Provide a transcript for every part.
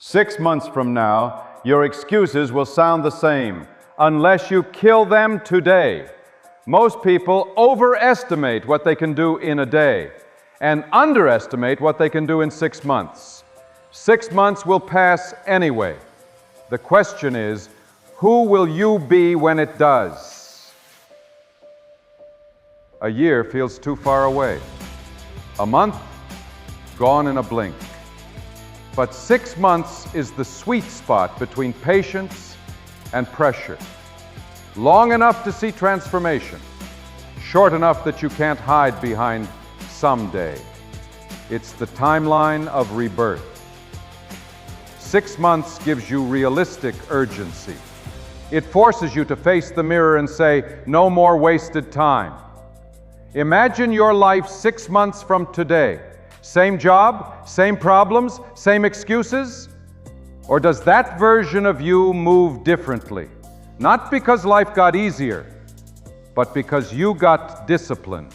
6 months from now, your excuses will sound the same, unless you kill them today. Most people overestimate what they can do in a day and underestimate what they can do in 6 months. 6 months will pass anyway. The question is, who will you be when it does? A year feels too far away. A month, gone in a blink. But 6 months is the sweet spot between patience and pressure. Long enough to see transformation, short enough that you can't hide behind someday. It's the timeline of rebirth. 6 months gives you realistic urgency. It forces you to face the mirror and say, no more wasted time. Imagine your life 6 months from today. Same job, same problems, same excuses? Or does that version of you move differently? Not because life got easier, but because you got disciplined.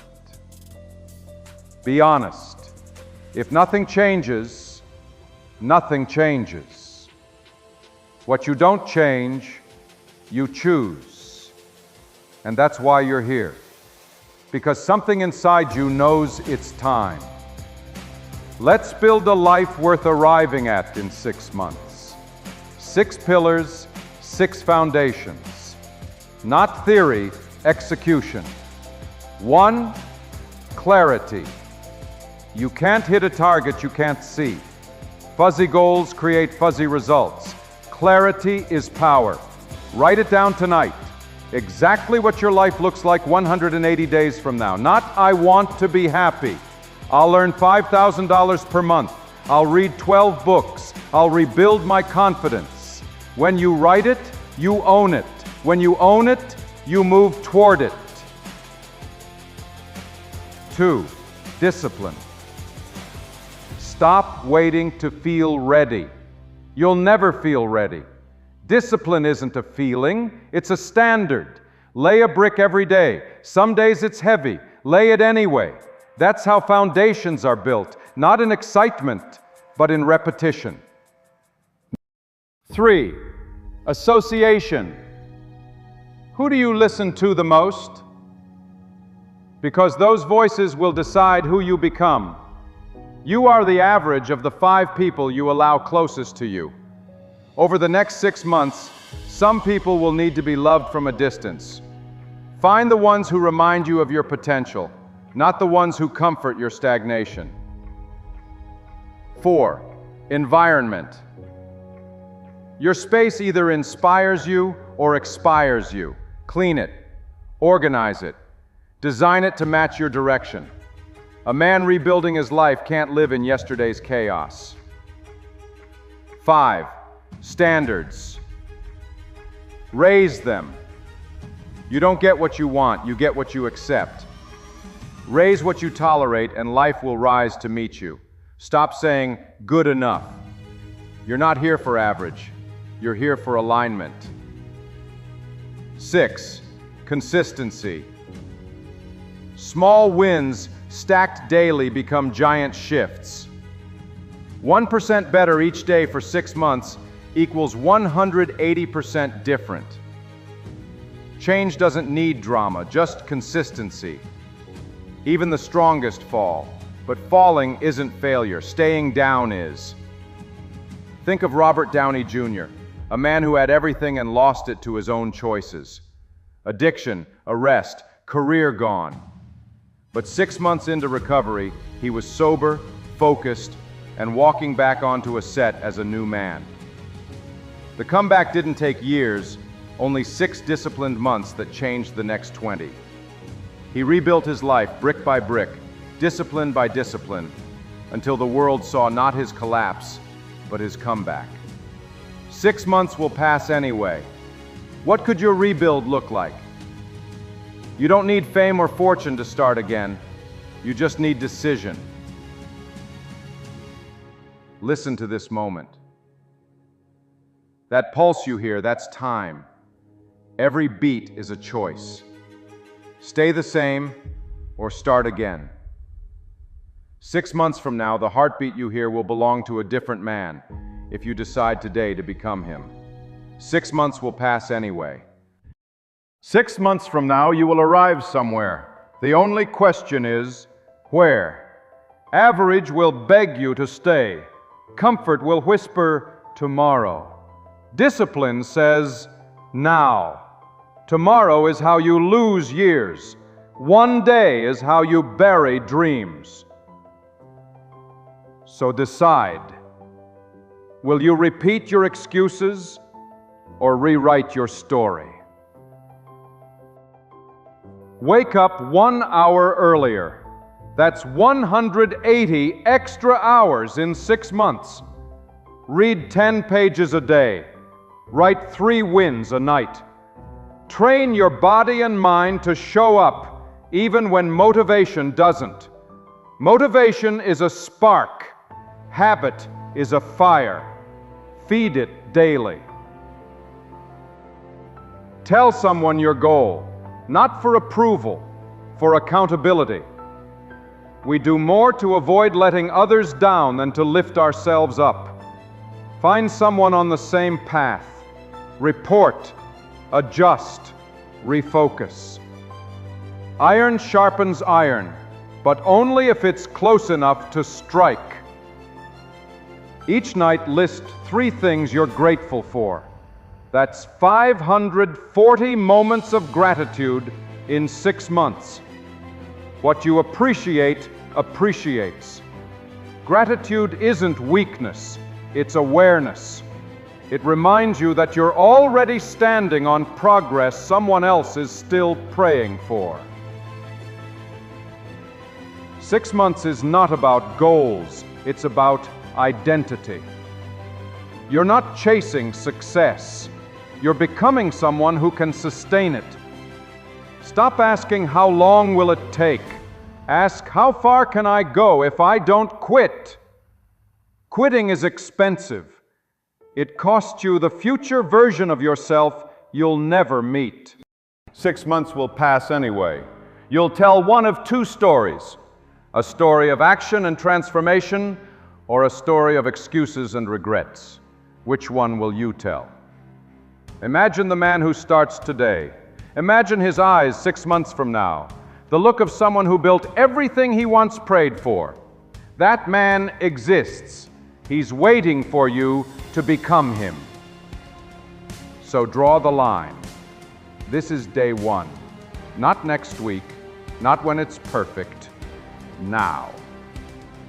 Be honest. If nothing changes, nothing changes. What you don't change, you choose. And that's why you're here. Because something inside you knows it's time. Let's build a life worth arriving at in 6 months. 6 pillars, 6 foundations. Not theory, execution. 1, clarity. You can't hit a target you can't see. Fuzzy goals create fuzzy results. Clarity is power. Write it down tonight. Exactly what your life looks like 180 days from now. Not, I want to be happy. I'll earn $5,000 per month. I'll read 12 books. I'll rebuild my confidence. When you write it, you own it. When you own it, you move toward it. 2, discipline. Stop waiting to feel ready. You'll never feel ready. Discipline isn't a feeling, it's a standard. Lay a brick every day. Some days it's heavy. Lay it anyway. That's how foundations are built, not in excitement, but in repetition. 3, association. Who do you listen to the most? Because those voices will decide who you become. You are the average of the 5 people you allow closest to you. Over the next 6 months, some people will need to be loved from a distance. Find the ones who remind you of your potential, not the ones who comfort your stagnation. 4, environment. Your space either inspires you or expires you. Clean it, organize it, design it to match your direction. A man rebuilding his life can't live in yesterday's chaos. 5, standards. Raise them. You don't get what you want, you get what you accept. Raise what you tolerate and life will rise to meet you. Stop saying, good enough. You're not here for average. You're here for alignment. 6, consistency. Small wins stacked daily become giant shifts. 1% better each day for 6 months equals 180% different. Change doesn't need drama, just consistency. Even the strongest fall, but falling isn't failure, staying down is. Think of Robert Downey Jr., a man who had everything and lost it to his own choices. Addiction, arrest, career gone. But 6 months into recovery, he was sober, focused, and walking back onto a set as a new man. The comeback didn't take years, only 6 disciplined months that changed the next 20. He rebuilt his life brick by brick, discipline by discipline, until the world saw not his collapse, but his comeback. 6 months will pass anyway. What could your rebuild look like? You don't need fame or fortune to start again. You just need decision. Listen to this moment. That pulse you hear, that's time. Every beat is a choice. Stay the same or start again. 6 months from now, the heartbeat you hear will belong to a different man. if you decide today to become him. 6 months will pass anyway. 6 months from now, you will arrive somewhere. The only question is, where? Average will beg you to stay. Comfort will whisper, tomorrow. Discipline says, now. Tomorrow is how you lose years. One day is how you bury dreams. So decide. Will you repeat your excuses or rewrite your story? Wake up 1 hour earlier. That's 180 extra hours in 6 months. Read 10 pages a day. Write 3 wins a night. Train your body and mind to show up even when motivation doesn't. Motivation is a spark. Habit is a fire. Feed it daily. Tell someone your goal, not for approval, for accountability. We do more to avoid letting others down than to lift ourselves up. Find someone on the same path. Report, adjust, refocus. Iron sharpens iron, but only if it's close enough to strike. Each night list 3 things you're grateful for. That's 540 moments of gratitude in 6 months. What you appreciate appreciates. Gratitude isn't weakness, it's awareness. It reminds you that you're already standing on progress someone else is still praying for. 6 months is not about goals, it's about identity. You're not chasing success. You're becoming someone who can sustain it. Stop asking how long will it take. Ask how far can I go if I don't quit? Quitting is expensive. It costs you the future version of yourself you'll never meet. 6 months will pass anyway. You'll tell one of 2 stories. A story of action and transformation, or a story of excuses and regrets. Which one will you tell? Imagine the man who starts today. Imagine his eyes 6 months from now. The look of someone who built everything he once prayed for. That man exists. He's waiting for you to become him. So draw the line. This is day 1. Not next week, not when it's perfect. Now.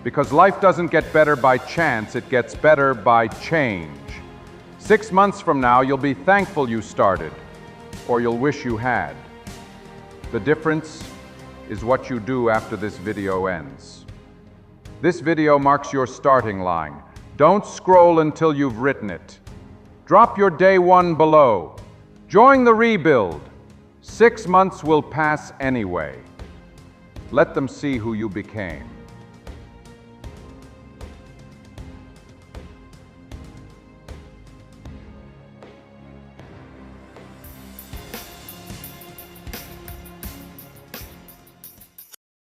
Because life doesn't get better by chance, it gets better by change. 6 months from now, you'll be thankful you started, or you'll wish you had. The difference is what you do after this video ends. This video marks your starting line. Don't scroll until you've written it. Drop your day 1 below. Join the rebuild. 6 months will pass anyway. Let them see who you became.